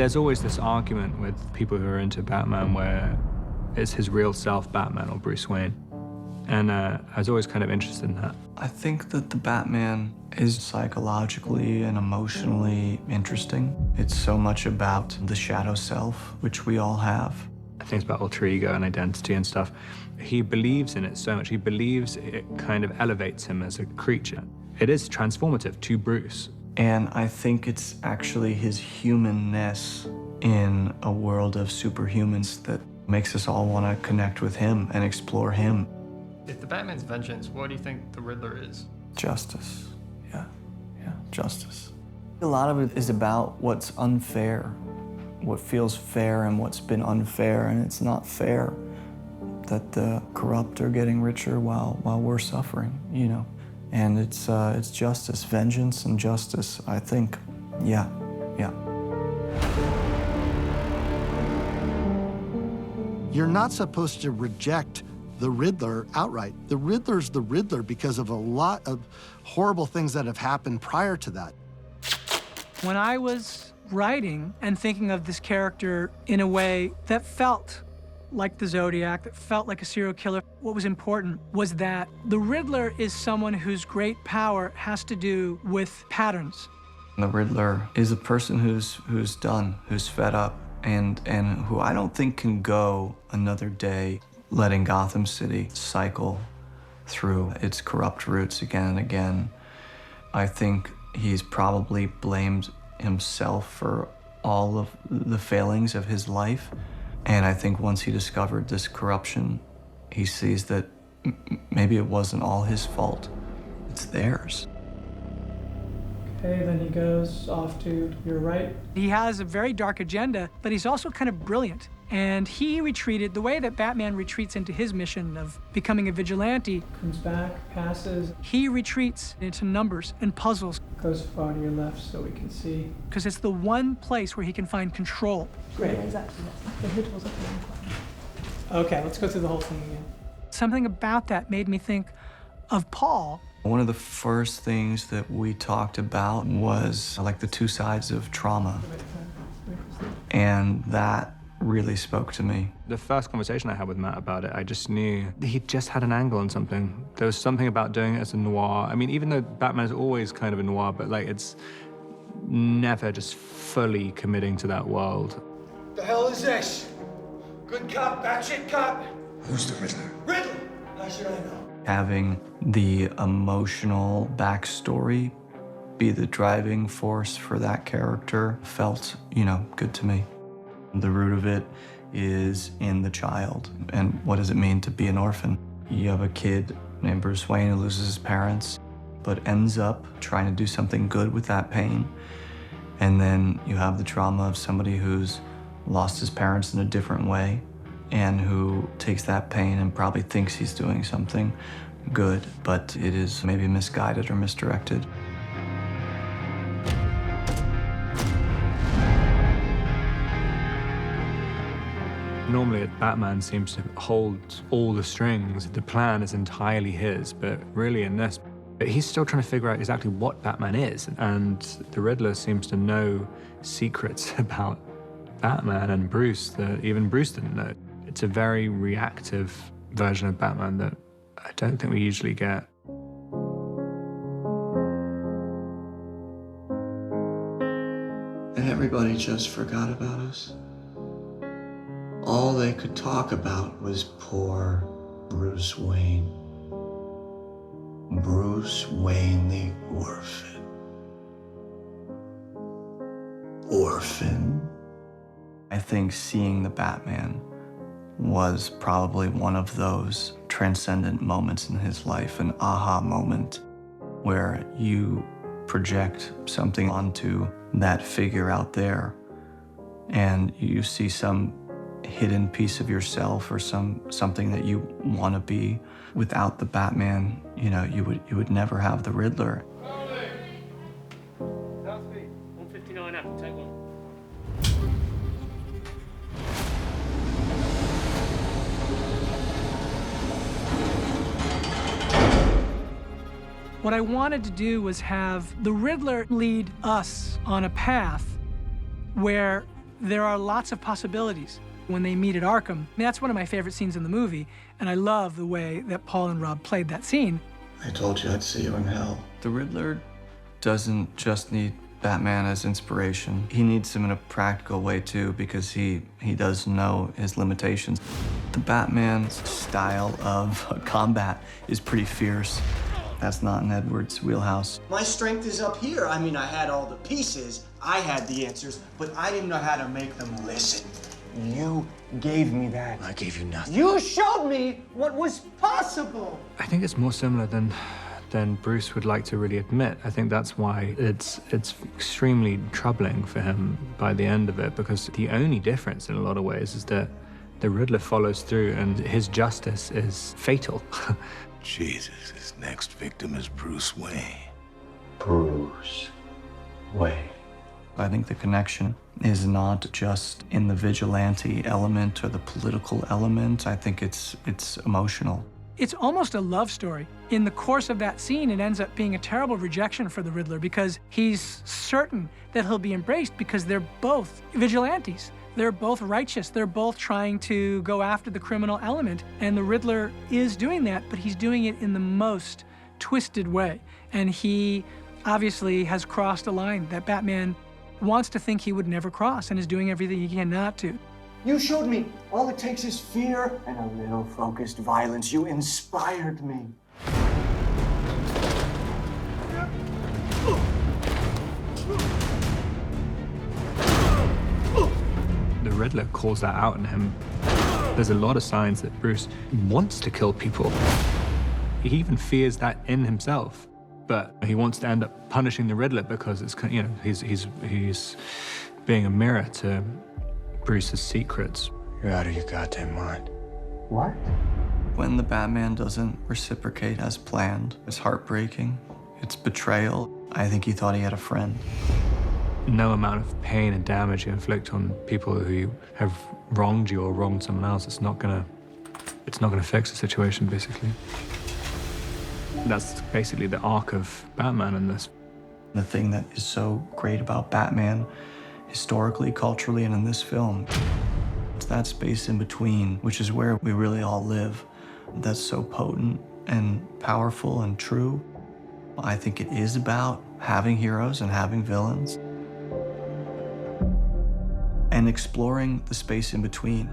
There's always this argument with people who are into Batman where it's his real self, Batman, or Bruce Wayne. And I was always kind of interested in that. I think that the Batman is psychologically and emotionally interesting. It's so much about the shadow self, which we all have. Things about alter ego and identity and stuff. He believes in it so much. He believes it kind of elevates him as a creature. It is transformative to Bruce. And I think it's actually his humanness in a world of superhumans that makes us all want to connect with him and explore him. If the Batman's vengeance, what do you think the Riddler is? Justice. Yeah, justice. A lot of it is about what's unfair, what feels fair and what's been unfair, and it's not fair that the corrupt are getting richer while we're suffering, you know. And it's justice, vengeance and justice, I think. Yeah. You're not supposed to reject the Riddler outright. The Riddler's the Riddler because of a lot of horrible things that have happened prior to that. When I was writing and thinking of this character in a way that felt like the Zodiac, that felt like a serial killer, what was important was that the Riddler is someone whose great power has to do with patterns. The Riddler is a person who's done, who's fed up, and who I don't think can go another day letting Gotham City cycle through its corrupt roots again and again. I think he's probably blamed himself for all of the failings of his life. And I think once he discovered this corruption, he sees that maybe it wasn't all his fault. It's theirs. Okay, then he goes off to your right. He has a very dark agenda, but he's also kind of brilliant. And he retreated the way that Batman retreats into his mission of becoming a vigilante. Comes back, passes. He retreats into numbers and puzzles. Goes far to your left so we can see. Because it's the one place where he can find control. Great. Exactly. Okay, let's go through the whole thing again. Something about that made me think of Paul. One of the first things that we talked about was like the two sides of trauma. And that really spoke to me. The first conversation I had with Matt about it, I just knew he just had an angle on something. There was something about doing it as a noir. I mean, even though Batman is always kind of a noir, but like it's never just fully committing to that world. The hell is this? Good cop, bad shit cop? Who's the Riddler? Riddler! How should I know? Having the emotional backstory be the driving force for that character felt, good to me. The root of it is in the child. And what does it mean to be an orphan? You have a kid named Bruce Wayne who loses his parents, but ends up trying to do something good with that pain. And then you have the trauma of somebody who's lost his parents in a different way and who takes that pain and probably thinks he's doing something good, but it is maybe misguided or misdirected. Normally, Batman seems to hold all the strings. The plan is entirely his, but really in this, he's still trying to figure out exactly what Batman is. And the Riddler seems to know secrets about Batman and Bruce that even Bruce didn't know. It's a very reactive version of Batman that I don't think we usually get. And everybody just forgot about us. All they could talk about was poor Bruce Wayne. Bruce Wayne the orphan. Orphan? I think seeing the Batman was probably one of those transcendent moments in his life, an aha moment where you project something onto that figure out there and you see some hidden piece of yourself or something that you want to be. Without the Batman, you would never have the Riddler. South Street, 159 up, take one. What I wanted to do was have the Riddler lead us on a path where there are lots of possibilities when they meet at Arkham. That's one of my favorite scenes in the movie, and I love the way that Paul and Rob played that scene. I told you I'd see you in hell. The Riddler doesn't just need Batman as inspiration. He needs him in a practical way too, because he does know his limitations. The Batman's style of combat is pretty fierce. That's not in Edward's wheelhouse. My strength is up here. I mean, I had all the pieces, I had the answers, but I didn't know how to make them listen. You gave me that. I gave you nothing. You showed me what was possible. I think it's more similar than Bruce would like to really admit. I think that's why it's extremely troubling for him by the end of it, because the only difference in a lot of ways is that the Riddler follows through and his justice is fatal. Jesus, his next victim is Bruce Wayne. Bruce Wayne. I think the connection is not just in the vigilante element or the political element. I think it's emotional. It's almost a love story. In the course of that scene, it ends up being a terrible rejection for the Riddler because he's certain that he'll be embraced because they're both vigilantes. They're both righteous. They're both trying to go after the criminal element. And the Riddler is doing that, but he's doing it in the most twisted way. And he obviously has crossed a line that Batman wants to think he would never cross and is doing everything he can not to. You showed me all it takes is fear and a little focused violence. You inspired me. The Riddler calls that out in him. There's a lot of signs that Bruce wants to kill people. He even fears that in himself, but he wants to end up punishing the Riddler because it's, you know, he's being a mirror to Bruce's secrets. You're out of your goddamn mind. What? When the Batman doesn't reciprocate as planned, it's heartbreaking. It's betrayal. I think he thought he had a friend. No amount of pain and damage you inflict on people who have wronged you or wronged someone else, it's not gonna fix the situation, basically. That's basically the arc of Batman in this. The thing that is so great about Batman, historically, culturally, and in this film, it's that space in between, which is where we really all live. That's so potent and powerful and true. I think it is about having heroes and having villains and exploring the space in between.